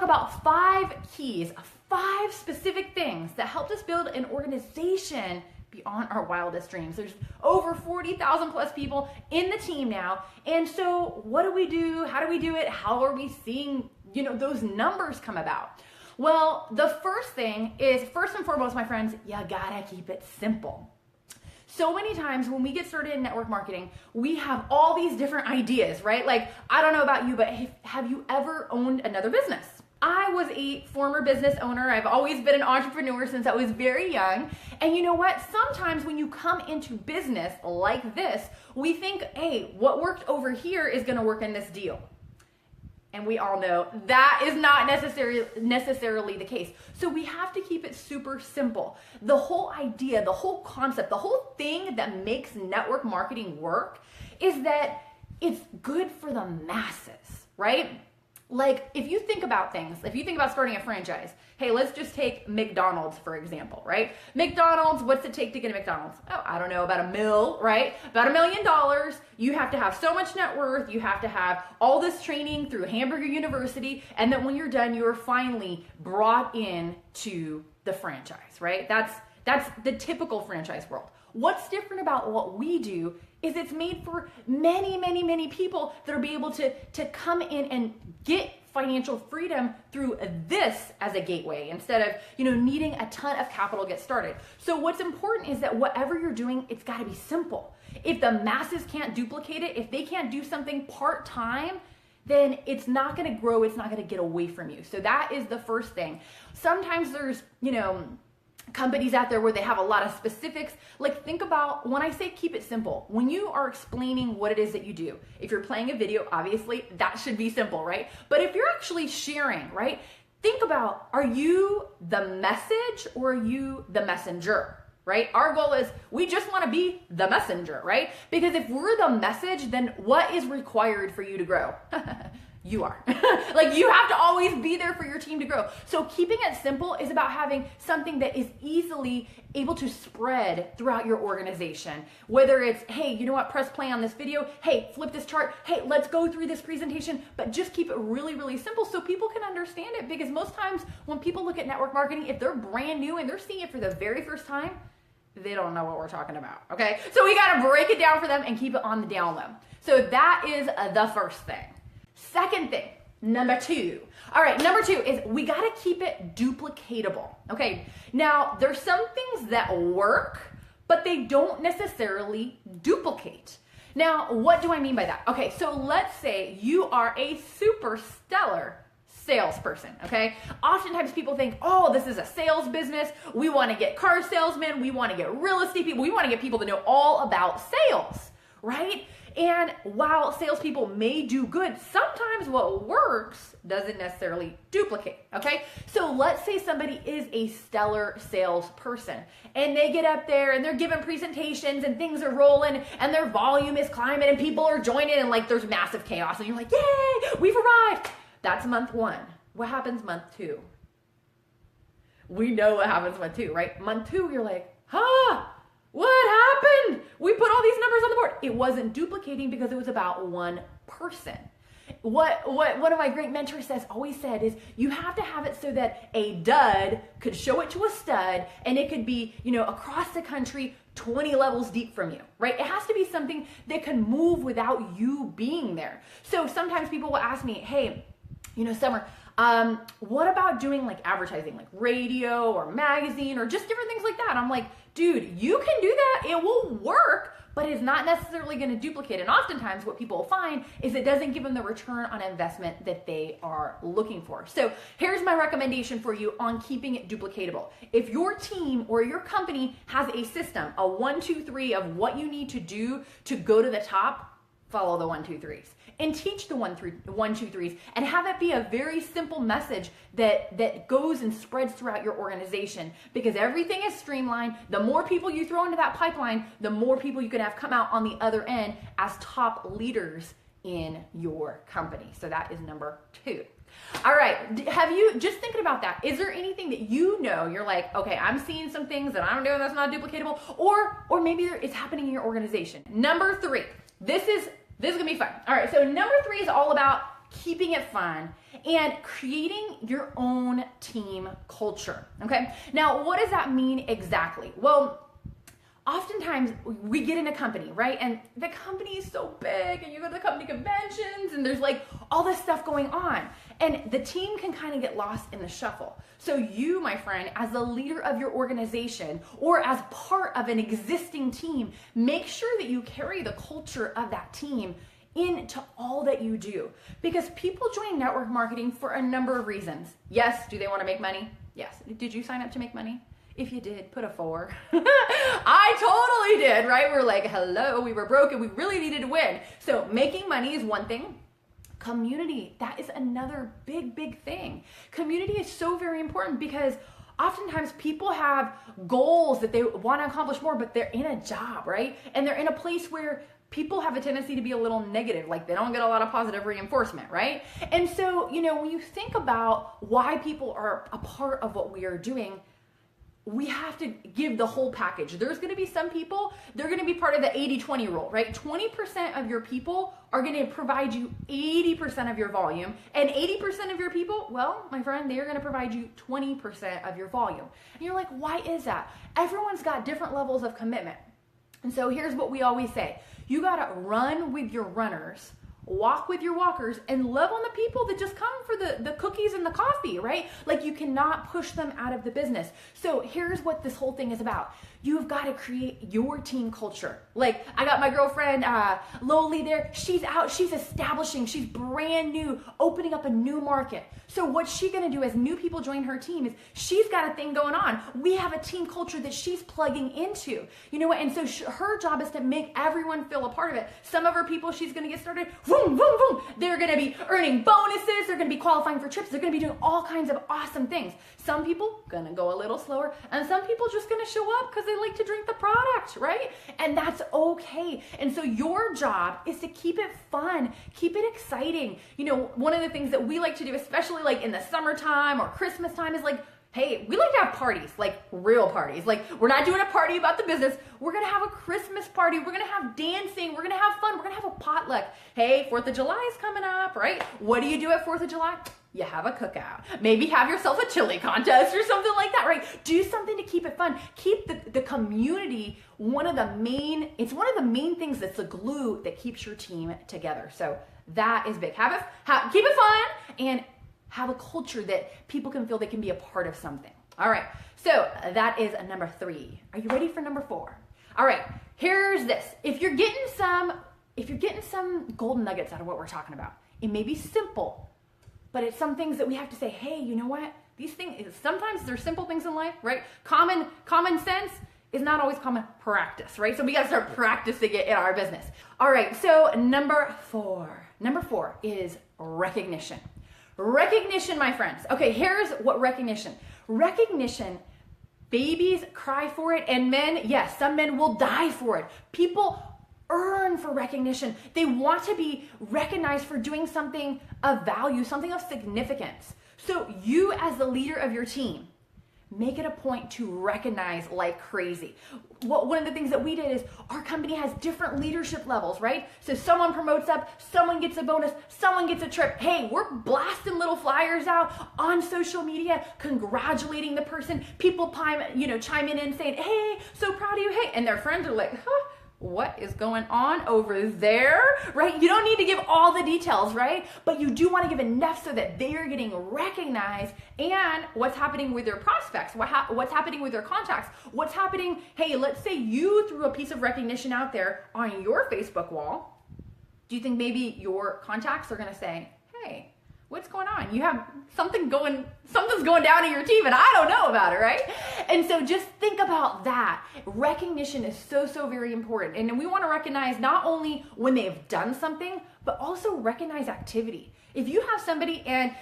about 5 keys, 5 specific things that helped us build an organization beyond our wildest dreams. There's over 40,000 plus people in the team now. And so what do we do? How do we do it? How are we seeing, those numbers come about? Well, the first thing is, first and foremost, my friends, you gotta keep it simple. So many times when we get started in network marketing, we have all these different ideas, right? Like, I don't know about you, but have you ever owned another business? I was a former business owner. I've always been an entrepreneur since I was very young. And you know what? Sometimes when you come into business like this, we think, hey, what worked over here is going to work in this deal. And we all know that is not necessarily the case. So we have to keep it super simple. The whole idea, the whole concept, the whole thing that makes network marketing work is that it's good for the masses, right? Like, if you think about things, if you think about starting a franchise, hey, let's just take McDonald's, for example, right? McDonald's, what's it take to get a McDonald's? Oh, I don't know, about $1 million, right? About $1 million. You have to have so much net worth. You have to have all this training through Hamburger University. And then when you're done, you are finally brought in to the franchise, right? That's the typical franchise world. What's different about what we do is it's made for many, many, many people that are be able to come in and get financial freedom through this as a gateway instead of, needing a ton of capital to get started. So what's important is that whatever you're doing, it's got to be simple. If the masses can't duplicate it, if they can't do something part-time, then it's not going to grow. It's not going to get away from you. So that is the first thing. Sometimes there's, companies out there where they have a lot of specifics. Like, think about when I say keep it simple, when you are explaining what it is that you do. If you're playing a video, obviously that should be simple, right? But if you're actually sharing, right? Think about, are you the message or are you the messenger, right? Our goal is we just want to be the messenger, right? Because if we're the message, then what is required for you to grow? You are. Like, you have to always be there for your team to grow. So keeping it simple is about having something that is easily able to spread throughout your organization. Whether it's, hey, you know what, press play on this video. Hey, flip this chart. Hey, let's go through this presentation. But just keep it really, really simple so people can understand it. Because most times when people look at network marketing, if they're brand new and they're seeing it for the very first time, they don't know what we're talking about, okay? So we got to break it down for them and keep it on the down low. So that is the first thing. Second thing, number 2. All right, number 2 is we got to keep it duplicatable. Okay, now there's some things that work, but they don't necessarily duplicate. Now, what do I mean by that? Okay, so let's say you are a super stellar salesperson, okay? Oftentimes people think, oh, this is a sales business. We want to get car salesmen. We want to get real estate people. We want to get people that know all about sales, right? And while salespeople may do good, sometimes what works doesn't necessarily duplicate, okay? So let's say somebody is a stellar salesperson and they get up there and they're giving presentations and things are rolling and their volume is climbing and people are joining and like there's massive chaos and you're like, yay, we've arrived. That's month 1. What happens month 2? We know what happens month 2, right? Month 2, you're like, what happened? We put all these numbers on the board. It wasn't duplicating because it was about one person. What one of my great mentors always said is you have to have it so that a dud could show it to a stud and it could be, across the country 20 levels deep from you, right? It has to be something that can move without you being there. So sometimes people will ask me, hey, Summer, what about doing like advertising, like radio or magazine or just different things like that? I'm like, dude, you can do that. It will work, but it's not necessarily going to duplicate. And oftentimes what people will find is it doesn't give them the return on investment that they are looking for. So here's my recommendation for you on keeping it duplicatable. If your team or your company has a system, a 1, 2, 3 of what you need to do to go to the top, follow the 1, 2, 3s and teach the 1, 2, 3s and have it be a very simple message that goes and spreads throughout your organization, because everything is streamlined. The more people you throw into that pipeline, the more people you can have come out on the other end as top leaders in your company. So that is number 2. All right, have you, just thinking about that, is there anything that you're like, okay, I'm seeing some things that I'm doing that's not duplicatable, or maybe it's happening in your organization? Number 3, this is gonna be fun. All right, so number 3 is all about keeping it fun and creating your own team culture. Okay. Now, what does that mean exactly? Well, oftentimes we get in a company, right? And the company is so big and you go to the company conventions and there's like all this stuff going on. And the team can kind of get lost in the shuffle. So you, my friend, as the leader of your organization or as part of an existing team, make sure that you carry the culture of that team into all that you do. Because people join network marketing for a number of reasons. Yes, do they want to make money? Yes. Did you sign up to make money? If you did, put a 4. I totally did, right? We're like, hello, we were broke and we really needed to win. So making money is one thing. Community, that is another big thing. Community is so very important because oftentimes people have goals that they want to accomplish more, but they're in a job, right? And they're in a place where people have a tendency to be a little negative, like they don't get a lot of positive reinforcement, right? And so, when you think about why people are a part of what we are doing, we have to give the whole package. There's going to be some people, they're going to be part of the 80-20 rule, right? 20% of your people are going to provide you 80% of your volume, and 80% of your people, well, my friend, they're going to provide you 20% of your volume. And you're like, why is that? Everyone's got different levels of commitment. And so here's what we always say. You got to run with your runners, walk with your walkers, and love on the people that just come for the cookies and the coffee, right? Like you cannot push them out of the business. So here's what this whole thing is about. You've got to create your team culture. Like I got my girlfriend, Loli there. She's out, she's establishing, she's brand new, opening up a new market. So what's she going to do as new people join her team is she's got a thing going on. We have a team culture that she's plugging into, you know what? And so her job is to make everyone feel a part of it. Some of her people, she's going to get started, boom, boom, boom. They're going to be earning bonuses. They're going to be qualifying for trips. They're going to be doing all kinds of awesome things. Some people going to go a little slower, and some people just going to show up because they like to drink the product, right? And that's okay. And so your job is to keep it fun, keep it exciting. One of the things that we like to do, especially like in the summertime or Christmas time, is like, hey, we like to have parties, like real parties. Like we're not doing a party about the business. We're going to have a Christmas party. We're going to have dancing. We're going to have fun. We're going to have a potluck. Hey, 4th of July is coming up, right? What do you do at 4th of July? You have a cookout. Maybe have yourself a chili contest or something like that, right? Do something to keep it fun. Keep the community one of the main things that's the glue that keeps your team together. So that is big. Keep it fun and have a culture that people can feel they can be a part of something. All right. So that is number 3. Are you ready for number 4? All right. Here's this. If you're getting some golden nuggets out of what we're talking about, it may be simple, but it's some things that we have to say, hey, you know what? These things, sometimes there's simple things in life, right? Common sense is not always common practice, right? So we got to start practicing it in our business. All right. So number 4 is recognition. Recognition, my friends. Okay, here's what recognition. Recognition, babies cry for it, and men, yes, some men will die for it. People earn for recognition. They want to be recognized for doing something of value, something of significance. So you, as the leader of your team, make it a point to recognize like crazy. One of the things that we did is our company has different leadership levels, right? So someone promotes up, someone gets a bonus, someone gets a trip. Hey, we're blasting little flyers out on social media, congratulating the person. People chime in and saying, hey, so proud of you. Hey, and their friends are like, huh? What is going on over there, right? You don't need to give all the details, right? But you do want to give enough so that they are getting recognized, and what's happening with their prospects, what's happening with their contacts, what's happening. Hey, let's say you threw a piece of recognition out there on your Facebook wall. Do you think maybe your contacts are going to say, hey, what's going on? You have something's going down in your team and I don't know about it, right? And so just think about that. Recognition is so very important. And we want to recognize not only when they've done something, but also recognize activity. If you have somebody and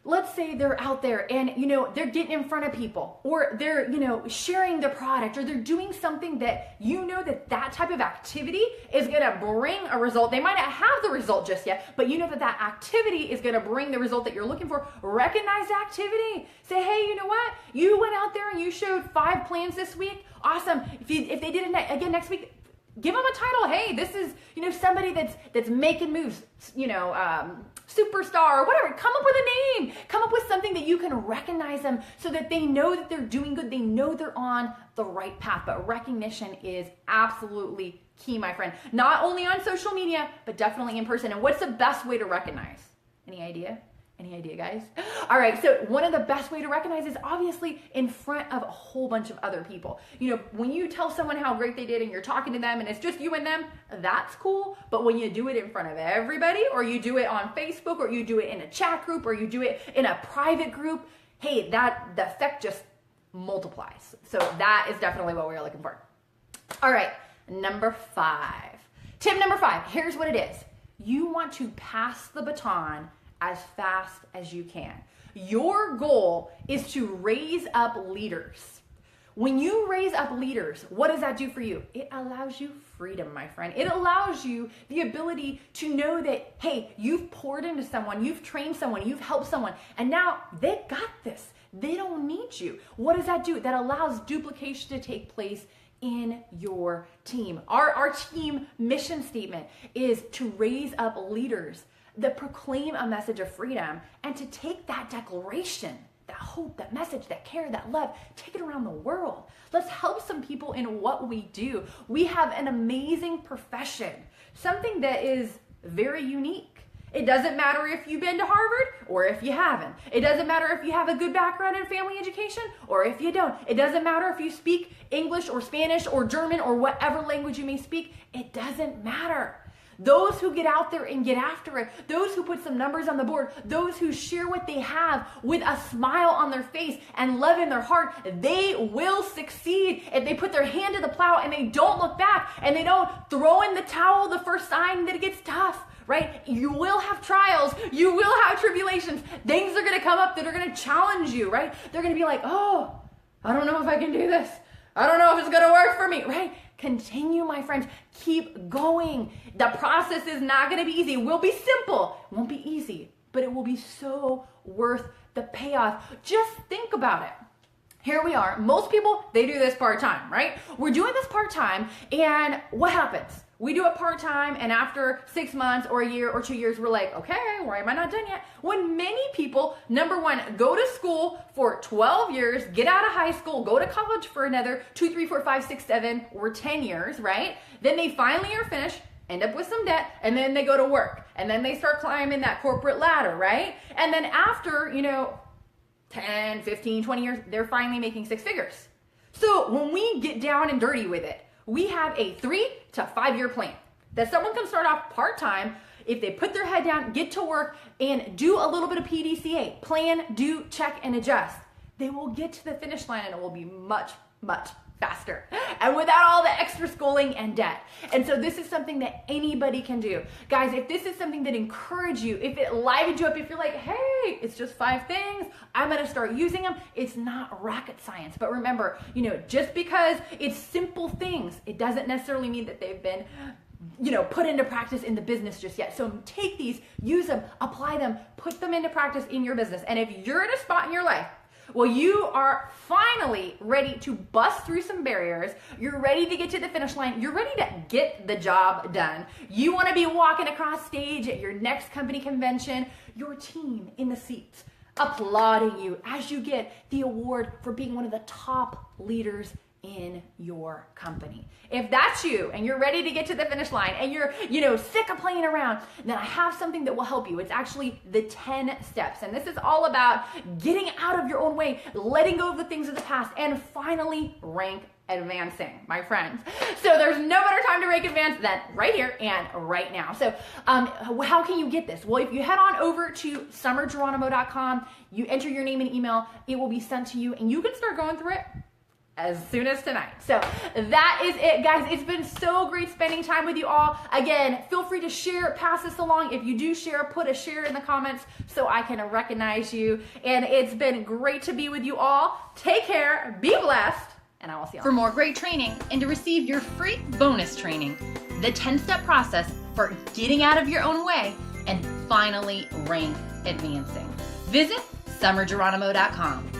let's say they're out there and, they're getting in front of people, or they're, sharing their product, or they're doing something that that type of activity is going to bring a result. They might not have the result just yet, but that activity is going to bring the result that you're looking for. Recognize the activity. Say, hey, you know what? You went out there and you showed 5 plans this week. Awesome. If they did it again next week, Give them a title. Hey, this is, somebody that's making moves, superstar or whatever. Come up with a name. Come up with something that you can recognize them so that they know that they're doing good. They know they're on the right path. But recognition is absolutely key, my friend. Not only on social media, but definitely in person. And what's the best way to recognize? Any idea? Any idea, guys? All right, so one of the best way to recognize is obviously in front of a whole bunch of other people. When you tell someone how great they did and you're talking to them and it's just you and them, that's cool. But when you do it in front of everybody, or you do it on Facebook, or you do it in a chat group, or you do it in a private group, hey, the effect just multiplies. So that is definitely what we're looking for. All right, number 5. Tip number 5, here's what it is. You want to pass the baton as fast as you can. Your goal is to raise up leaders. When you raise up leaders, what does that do for you? It allows you freedom, my friend. It allows you the ability to know that, hey, you've poured into someone, you've trained someone, you've helped someone, and now they got this. They don't need you. What does that do? That allows duplication to take place in your team. Our team mission statement is to raise up leaders that proclaim a message of freedom, and to take that declaration, that hope, that message, that care, that love, take it around the world. Let's help some people in what we do. We have an amazing profession, something that is very unique. It doesn't matter if you've been to Harvard or if you haven't. It doesn't matter if you have a good background in family education or if you don't. It doesn't matter if you speak English or Spanish or German or whatever language you may speak. It doesn't matter. Those who get out there and get after it, those who put some numbers on the board, those who share what they have with a smile on their face and love in their heart, they will succeed if they put their hand to the plow and they don't look back and they don't throw in the towel the first sign that it gets tough, right? You will have trials. You will have tribulations. Things are going to come up that are going to challenge you, right? They're going to be like, oh, I don't know if I can do this. I don't know if it's going to work for me, right? Continue, my friends. Keep going. The process is not going to be easy. It will be simple. It won't be easy, but it will be so worth the payoff. Just think about it. Here we are. Most people, they do this part-time, right? We're doing this part-time, and what happens? We do it part-time, and after 6 months or a year or 2 years, we're like, okay, why am I not done yet? When many people, number one, go to school for 12 years, get out of high school, go to college for another 2, 3, 4, 5, 6, 7, or 10 years, right? Then they finally are finished, end up with some debt, and then they go to work. And then they start climbing that corporate ladder, right? And then after, 10, 15, 20 years, they're finally making 6 figures. So when we get down and dirty with it, we have a 3 to 5 year plan that someone can start off part-time. If they put their head down, get to work, and do a little bit of PDCA, plan, do, check, and adjust, they will get to the finish line, and it will be much, much faster and without all the extra schooling and debt. And so this is something that anybody can do. Guys, if this is something that encourages you, if it livened you up, if you're like, hey, it's just 5 things, I'm going to start using them, it's not rocket science. But remember, just because it's simple things, it doesn't necessarily mean that they've been put into practice in the business just yet. So take these, use them, apply them, put them into practice in your business. And if you're in a spot in your life, well, you are finally ready to bust through some barriers. You're ready to get to the finish line. You're ready to get the job done. You want to be walking across stage at your next company convention, your team in the seats, applauding you as you get the award for being one of the top leaders in your company. If that's you and you're ready to get to the finish line and you're, sick of playing around, then I have something that will help you. It's actually the 10 steps. And this is all about getting out of your own way, letting go of the things of the past, and finally rank advancing, my friends. So there's no better time to rank advance than right here and right now. So how can you get this? Well, if you head on over to summergeronimo.com, you enter your name and email, it will be sent to you, and you can start going through it as soon as tonight. So that is it, guys. It's been so great spending time with you all. Again, feel free to share, pass this along. If you do share, put a share in the comments so I can recognize you. And it's been great to be with you all. Take care, be blessed, and I will see you all. For more great training and to receive your free bonus training, the 10-step process for getting out of your own way and finally rank advancing, visit summergeronimo.com.